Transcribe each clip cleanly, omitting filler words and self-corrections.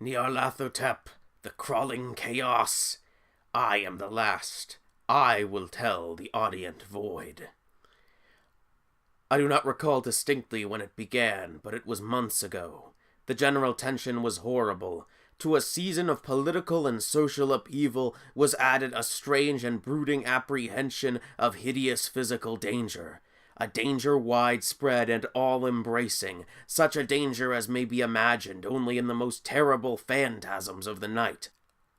Nyarlathotep, the crawling chaos. I am the last. I will tell the audient void. I do not recall distinctly when it began, but it was months ago. The general tension was horrible. To a season of political and social upheaval was added a strange and brooding apprehension of hideous physical danger. A danger widespread and all-embracing, such a danger as may be imagined only in the most terrible phantasms of the night.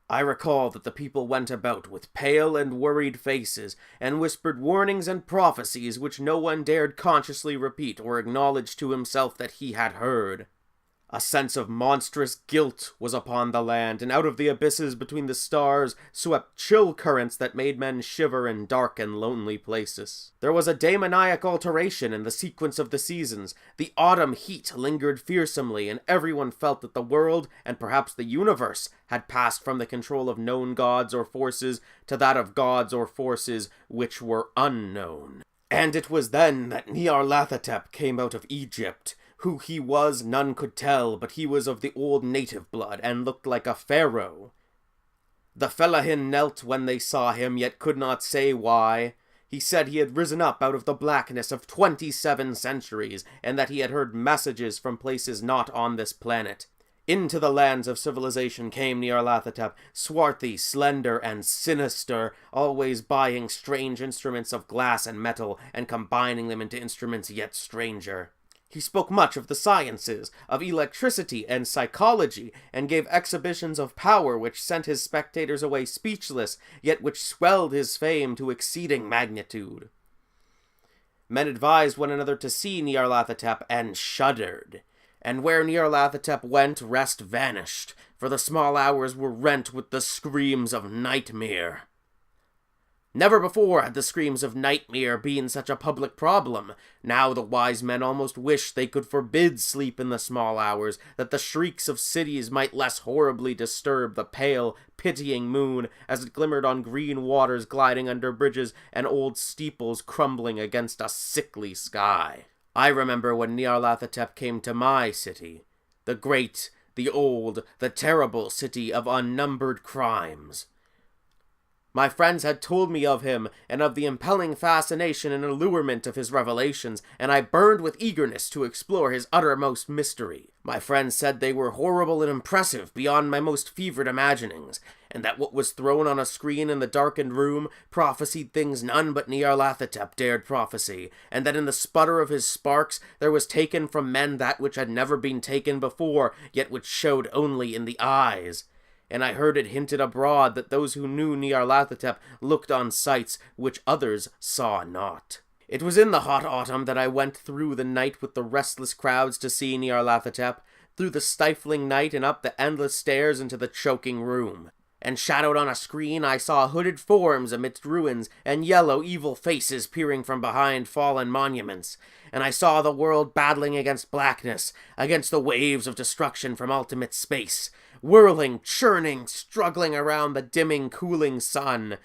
I recall that the people went about with pale and worried faces, and whispered warnings and prophecies which no one dared consciously repeat or acknowledge to himself that he had heard. A sense of monstrous guilt was upon the land, and out of the abysses between the stars swept chill currents that made men shiver in dark and lonely places. There was a demoniac alteration in the sequence of the seasons. The autumn heat lingered fearsomely, and everyone felt that the world, and perhaps the universe, had passed from the control of known gods or forces to that of gods or forces which were unknown. And it was then that Nyarlathotep came out of Egypt. Who he was, none could tell, but he was of the old native blood, and looked like a pharaoh. The fellahin knelt when they saw him, yet could not say why. He said he had risen up out of the blackness of 27 centuries, and that he had heard messages from places not on this planet. Into the lands of civilization came Nyarlathotep, swarthy, slender, and sinister, always buying strange instruments of glass and metal, and combining them into instruments yet stranger. He spoke much of the sciences, of electricity and psychology, and gave exhibitions of power which sent his spectators away speechless, yet which swelled his fame to exceeding magnitude. Men advised one another to see Nyarlathotep, and shuddered. And where Nyarlathotep went, rest vanished, for the small hours were rent with the screams of nightmare. Never before had the screams of nightmare been such a public problem. Now the wise men almost wished they could forbid sleep in the small hours, that the shrieks of cities might less horribly disturb the pale, pitying moon as it glimmered on green waters gliding under bridges and old steeples crumbling against a sickly sky. I remember when Nyarlathotep came to my city, the great, the old, the terrible city of unnumbered crimes. My friends had told me of him, and of the impelling fascination and allurement of his revelations, and I burned with eagerness to explore his uttermost mystery. My friends said they were horrible and impressive beyond my most fevered imaginings, and that what was thrown on a screen in the darkened room prophesied things none but Nyarlathotep dared prophesy, and that in the sputter of his sparks there was taken from men that which had never been taken before, yet which showed only in the eyes. And I heard it hinted abroad that those who knew Nyarlathotep looked on sights which others saw not. It was in the hot autumn that I went through the night with the restless crowds to see Nyarlathotep, through the stifling night and up the endless stairs into the choking room. And shadowed on a screen I saw hooded forms amidst ruins, and yellow evil faces peering from behind fallen monuments. And I saw the world battling against blackness, against the waves of destruction from ultimate space, whirling, churning, struggling around the dimming, cooling sun.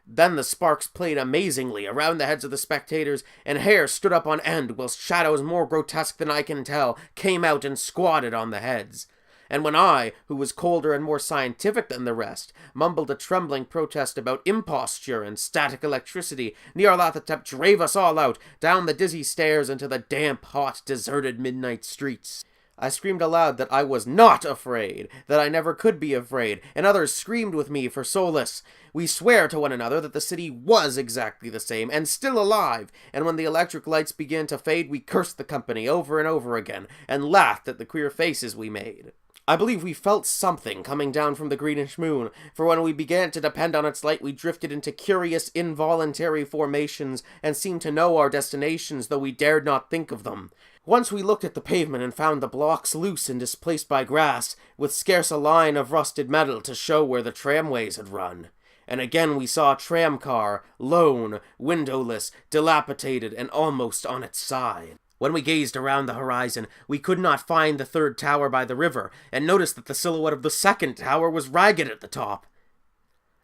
Then the sparks played amazingly around the heads of the spectators, and hair stood up on end, whilst shadows more grotesque than I can tell came out and squatted on the heads. And when I, who was colder and more scientific than the rest, mumbled a trembling protest about imposture and static electricity, Nyarlathotep drave us all out, down the dizzy stairs into the damp, hot, deserted midnight streets. I screamed aloud that I was not afraid, that I never could be afraid, and others screamed with me for solace. We swore to one another that the city was exactly the same, and still alive, and when the electric lights began to fade, we cursed the company over and over again, and laughed at the queer faces we made. I believe we felt something coming down from the greenish moon, for when we began to depend on its light we drifted into curious involuntary formations, and seemed to know our destinations, though we dared not think of them. Once we looked at the pavement and found the blocks loose and displaced by grass, with scarce a line of rusted metal to show where the tramways had run. And again we saw a tramcar, lone, windowless, dilapidated, and almost on its side. When we gazed around the horizon, we could not find the third tower by the river, and noticed that the silhouette of the second tower was ragged at the top.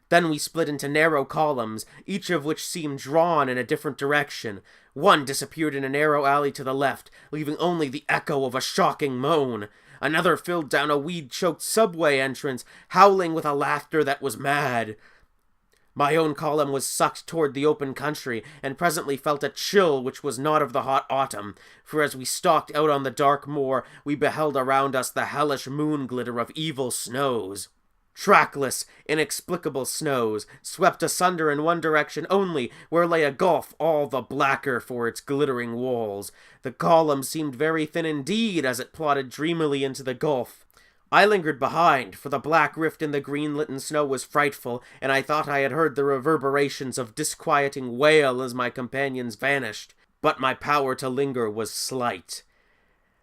Then we split into narrow columns, each of which seemed drawn in a different direction. One disappeared in a narrow alley to the left, leaving only the echo of a shocking moan. Another filled down a weed-choked subway entrance, howling with a laughter that was mad. My own column was sucked toward the open country, and presently felt a chill which was not of the hot autumn, for as we stalked out on the dark moor, we beheld around us the hellish moon glitter of evil snows. Trackless, inexplicable snows, swept asunder in one direction only, where lay a gulf all the blacker for its glittering walls. The column seemed very thin indeed as it plodded dreamily into the gulf. I lingered behind, for the black rift in the green-litten snow was frightful, and I thought I had heard the reverberations of disquieting wail as my companions vanished. But my power to linger was slight.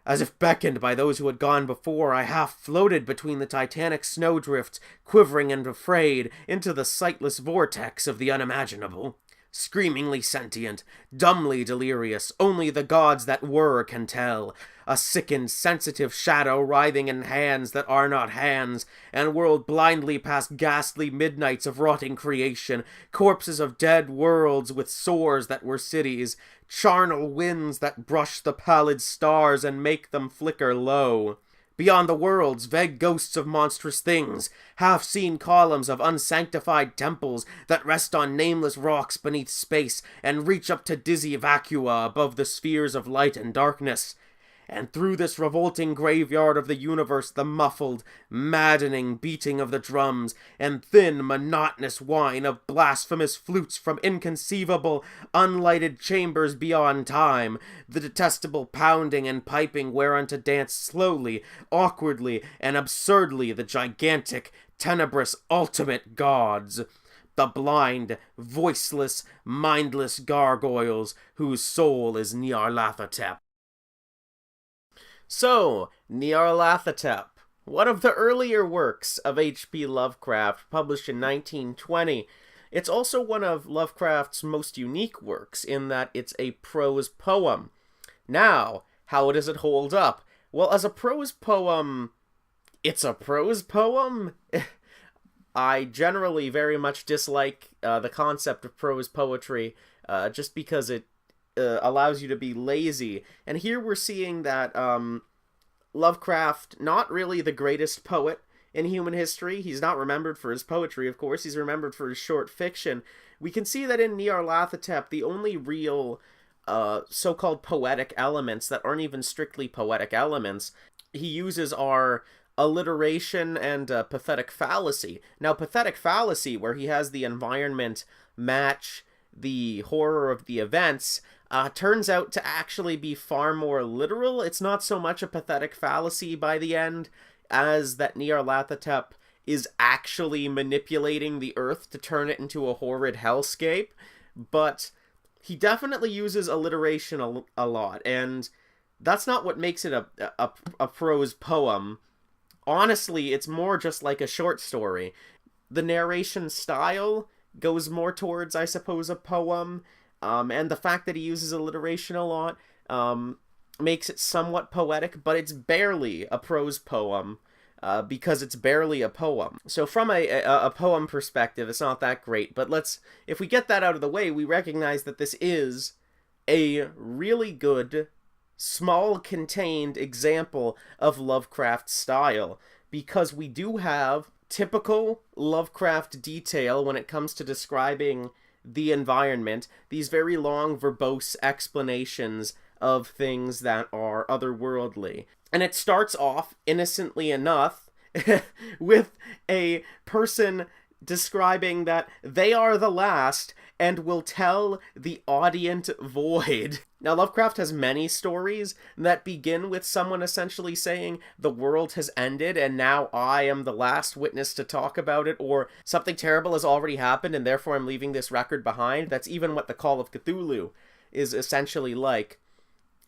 As if beckoned by those who had gone before, I half floated between the titanic snowdrifts, quivering and afraid, into the sightless vortex of the unimaginable. Screamingly sentient, dumbly delirious, only the gods that were can tell. A sickened, sensitive shadow writhing in hands that are not hands, and whirled blindly past ghastly midnights of rotting creation, corpses of dead worlds with sores that were cities, charnel winds that brush the pallid stars and make them flicker low. Beyond the worlds, vague ghosts of monstrous things, half-seen columns of unsanctified temples that rest on nameless rocks beneath space and reach up to dizzy vacua above the spheres of light and darkness. And through this revolting graveyard of the universe the muffled, maddening beating of the drums, and thin, monotonous whine of blasphemous flutes from inconceivable, unlighted chambers beyond time, the detestable pounding and piping whereunto dance slowly, awkwardly, and absurdly the gigantic, tenebrous, ultimate gods. The blind, voiceless, mindless gargoyles whose soul is Nyarlathotep. So, Nyarlathotep, one of the earlier works of H.P. Lovecraft, published in 1920. It's also one of Lovecraft's most unique works in that it's a prose poem. Now, how does it hold up? Well, as a prose poem, it's a prose poem? I generally very much dislike the concept of prose poetry, just because it allows you to be lazy. And here we're seeing that Lovecraft, not really the greatest poet in human history. He's not remembered for his poetry, of course. He's remembered for his short fiction. We can see that in Nyarlathotep, the only real so-called poetic elements that aren't even strictly poetic elements he uses are alliteration and pathetic fallacy. Now, pathetic fallacy, where he has the environment match the horror of the events, turns out to actually be far more literal. It's not so much a pathetic fallacy by the end as that Nyarlathotep is actually manipulating the earth to turn it into a horrid hellscape, but he definitely uses alliteration a lot, and that's not what makes it a prose poem. Honestly, it's more just like a short story. The narration style goes more towards, I suppose, a poem, and the fact that he uses alliteration a lot makes it somewhat poetic, but it's barely a prose poem, because it's barely a poem. So from a poem perspective, it's not that great, but if we get that out of the way, we recognize that this is a really good, small, contained example of Lovecraft style, because we do have typical Lovecraft detail when it comes to describing the environment, these very long, verbose explanations of things that are otherworldly. And it starts off, innocently enough, with a person describing that they are the last and will tell the audient void. Now, Lovecraft has many stories that begin with someone essentially saying, the world has ended and now I am the last witness to talk about it, or something terrible has already happened and therefore I'm leaving this record behind. That's even what the Call of Cthulhu is essentially like,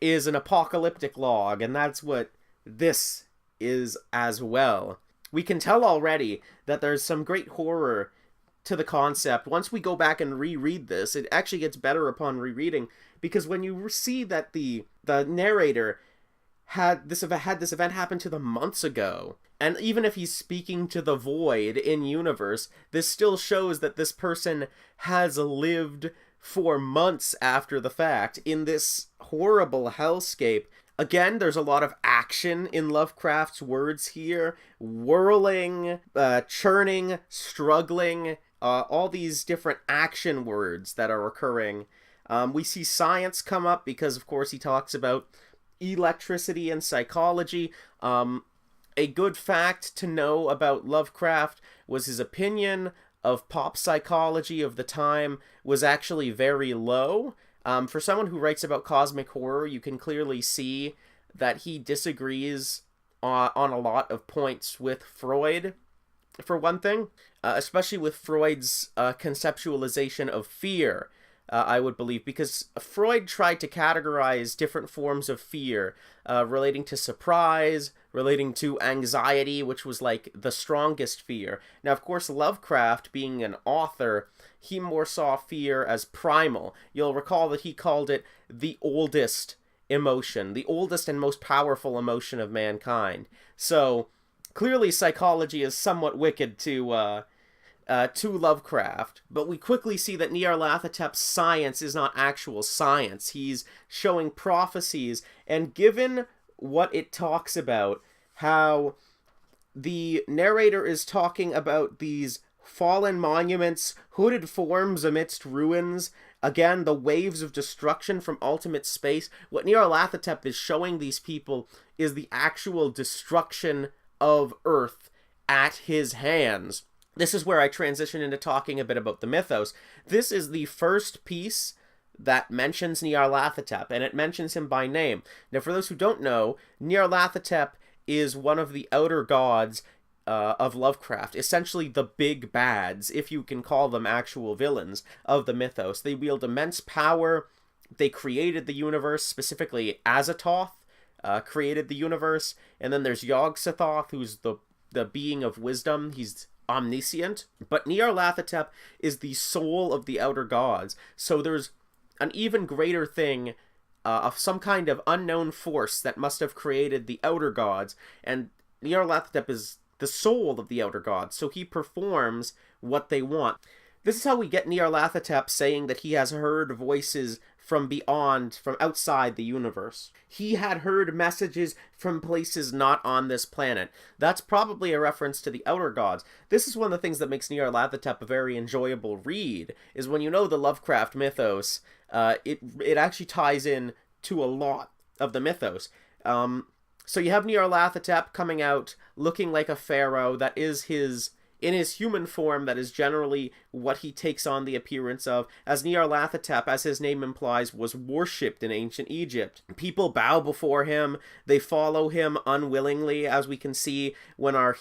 is an apocalyptic log, and that's what this is as well. We can tell already that there's some great horror to the concept. Once we go back and reread this, it actually gets better upon rereading, because when you see that the narrator had this event happen to them months ago, and even if he's speaking to the void in universe, this still shows that this person has lived for months after the fact in this horrible hellscape. Again, there's a lot of action in Lovecraft's words here. Whirling, churning, struggling, all these different action words that are occurring. We see science come up because, of course, he talks about electricity and psychology. A good fact to know about Lovecraft was his opinion of pop psychology of the time was actually very low. For someone who writes about cosmic horror, you can clearly see that he disagrees on a lot of points with Freud, for one thing, especially with Freud's conceptualization of fear, I would believe, because Freud tried to categorize different forms of fear, relating to surprise, relating to anxiety, which was like the strongest fear. Now, of course, Lovecraft, being an author, he more saw fear as primal. You'll recall that he called it the oldest emotion, the oldest and most powerful emotion of mankind. So, clearly psychology is somewhat wicked to Lovecraft, but we quickly see that Nyarlathotep's science is not actual science. He's showing prophecies, and given what it talks about, how the narrator is talking about these fallen monuments, hooded forms amidst ruins, again, the waves of destruction from ultimate space, what Nyarlathotep is showing these people is the actual destruction of Earth at his hands. This is where I transition into talking a bit about the mythos. This is the first piece that mentions Nyarlathotep, and it mentions him by name. Now, for those who don't know, Nyarlathotep is one of the outer gods of Lovecraft, essentially the big bads, if you can call them actual villains of the mythos. They wield immense power. They created the universe, specifically Azathoth created the universe, and then there's Yog-Sothoth, who's the being of wisdom. He's omniscient, but Nyarlathotep is the soul of the outer gods. So there's an even greater thing of some kind of unknown force that must have created the outer gods, and Nyarlathotep is the soul of the outer gods, so he performs what they want. This is how we get Nyarlathotep saying that he has heard voices from beyond, from outside the universe. He had heard messages from places not on this planet. That's probably a reference to the outer gods. This is one of the things that makes Nyarlathotep a very enjoyable read, is when you know the Lovecraft mythos, it actually ties in to a lot of the mythos. So you have Nyarlathotep coming out looking like a pharaoh that is in his human form, that is generally what he takes on the appearance of, as Nyarlathotep, as his name implies, was worshipped in ancient Egypt. People bow before him, they follow him unwillingly, as we can see when our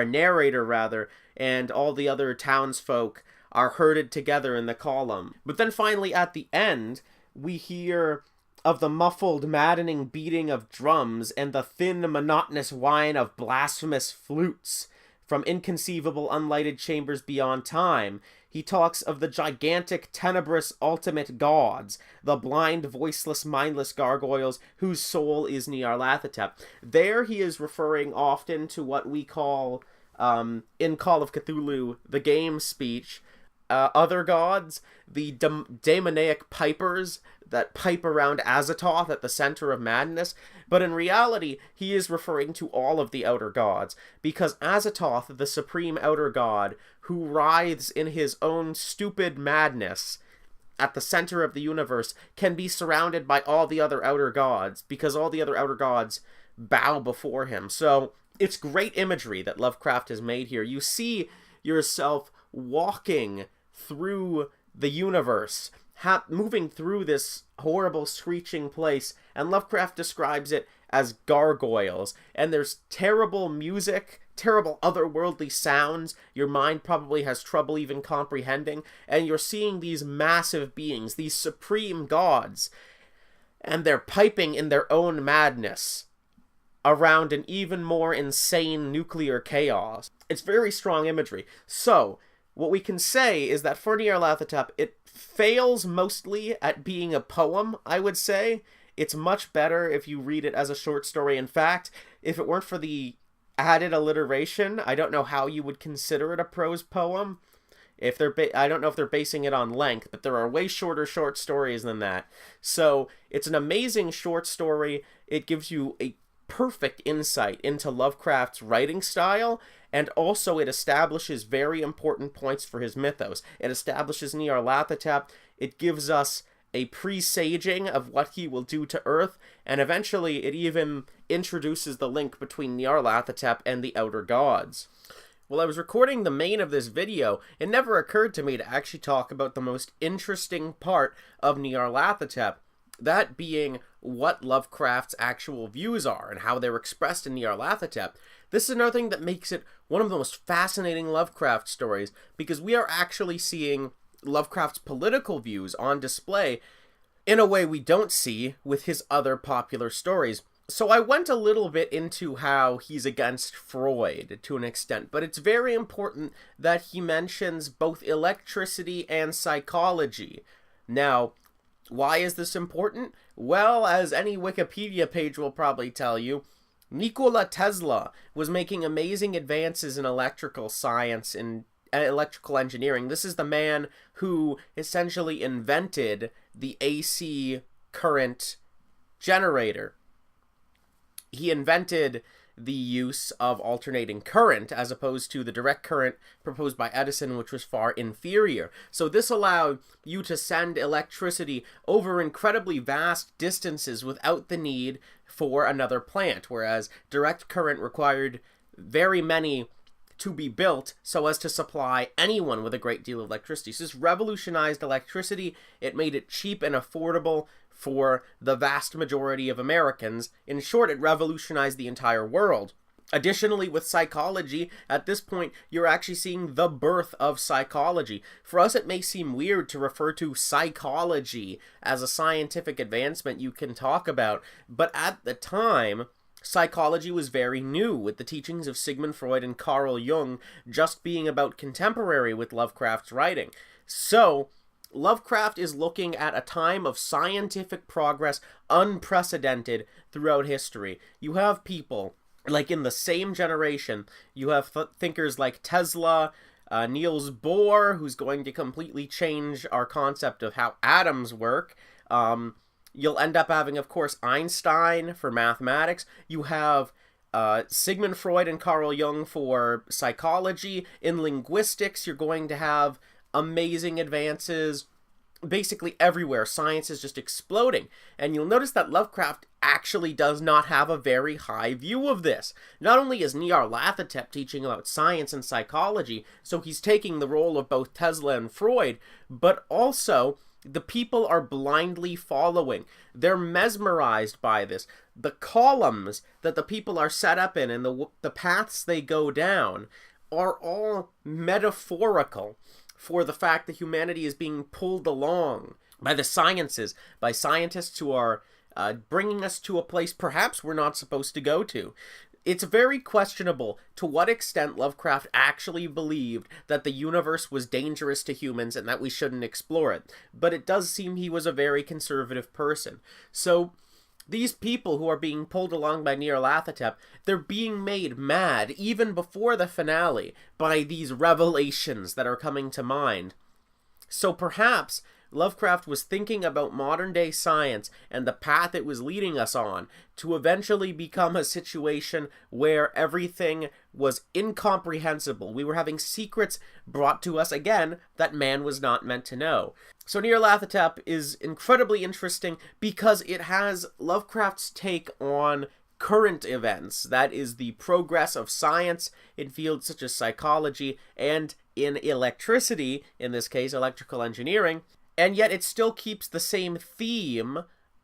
narrator rather, and all the other townsfolk are herded together in the column. But then finally at the end, we hear of the muffled, maddening beating of drums and the thin, monotonous whine of blasphemous flutes from inconceivable unlighted chambers beyond time. He talks of the gigantic, tenebrous, ultimate gods, the blind, voiceless, mindless gargoyles whose soul is Nyarlathotep. There he is referring often to what we call, in Call of Cthulhu, the game speech, other gods, the demoniac pipers that pipe around Azathoth at the center of madness, but in reality, he is referring to all of the outer gods, because Azathoth, the supreme outer god, who writhes in his own stupid madness at the center of the universe, can be surrounded by all the other outer gods, because all the other outer gods bow before him. So, it's great imagery that Lovecraft has made here. You see yourself walking through the universe, moving through this horrible screeching place, and Lovecraft describes it as gargoyles, and there's terrible music, terrible otherworldly sounds your mind probably has trouble even comprehending, and you're seeing these massive beings, these supreme gods, and they're piping in their own madness around an even more insane nuclear chaos. It's very strong imagery. So, what we can say is that for Nyarlathotep, it fails mostly at being a poem, I would say. It's much better if you read it as a short story. In fact, if it weren't for the added alliteration, I don't know how you would consider it a prose poem. If they're I don't know if they're basing it on length, but there are way shorter short stories than that. So it's an amazing short story. It gives you a perfect insight into Lovecraft's writing style, and also it establishes very important points for his mythos. It establishes Nyarlathotep. It gives us a presaging of what he will do to Earth, and eventually it even introduces the link between Nyarlathotep and the Outer Gods. While I was recording the main of this video, it never occurred to me to actually talk about the most interesting part of Nyarlathotep, that being what Lovecraft's actual views are and how they're expressed in Nyarlathotep. This is another thing that makes it one of the most fascinating Lovecraft stories, because we are actually seeing Lovecraft's political views on display in a way we don't see with his other popular stories. So I went a little bit into how he's against Freud to an extent, but it's very important that he mentions both electricity and psychology. Now, why is this important? Well, as any Wikipedia page will probably tell you, Nikola Tesla was making amazing advances in electrical science and electrical engineering. This is the man who essentially invented the AC current generator. He invented the use of alternating current as opposed to the direct current proposed by Edison, which was far inferior. So this allowed you to send electricity over incredibly vast distances without the need for another plant, whereas direct current required very many to be built so as to supply anyone with a great deal of electricity. So this revolutionized electricity. It made it cheap and affordable for the vast majority of Americans. In short, it revolutionized the entire world. Additionally, with psychology, at this point, you're actually seeing the birth of psychology. For us, it may seem weird to refer to psychology as a scientific advancement you can talk about, but at the time, psychology was very new, with the teachings of Sigmund Freud and Carl Jung just being about contemporary with Lovecraft's writing. So, Lovecraft is looking at a time of scientific progress unprecedented throughout history. You have people, like in the same generation, you have thinkers like Tesla, Niels Bohr, who's going to completely change our concept of how atoms work. You'll end up having, of course, Einstein for mathematics. You have Sigmund Freud and Carl Jung for psychology. In linguistics, you're going to have amazing advances basically everywhere. Science is just exploding. And you'll notice that Lovecraft actually does not have a very high view of this. Not only is Nyarlathotep teaching about science and psychology, so he's taking the role of both Tesla and Freud, but also the people are blindly following. They're mesmerized by this. The columns that the people are set up in and the paths they go down are all metaphorical for the fact that humanity is being pulled along by the sciences, by scientists who are bringing us to a place perhaps we're not supposed to go to. It's very questionable to what extent Lovecraft actually believed that the universe was dangerous to humans and that we shouldn't explore it, but it does seem he was a very conservative person. So these people who are being pulled along by Nyarlathotep, they're being made mad even before the finale by these revelations that are coming to mind. So perhaps Lovecraft was thinking about modern-day science and the path it was leading us on to eventually become a situation where everything was incomprehensible. We were having secrets brought to us, again, that man was not meant to know. So Nyarlathotep is incredibly interesting because it has Lovecraft's take on current events. That is the progress of science in fields such as psychology and in electricity, in this case electrical engineering, and yet it still keeps the same theme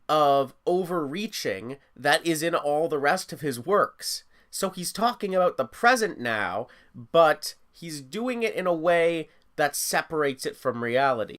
of overreaching that is in all the rest of his works. So he's talking about the present now, but he's doing it in a way that separates it from reality.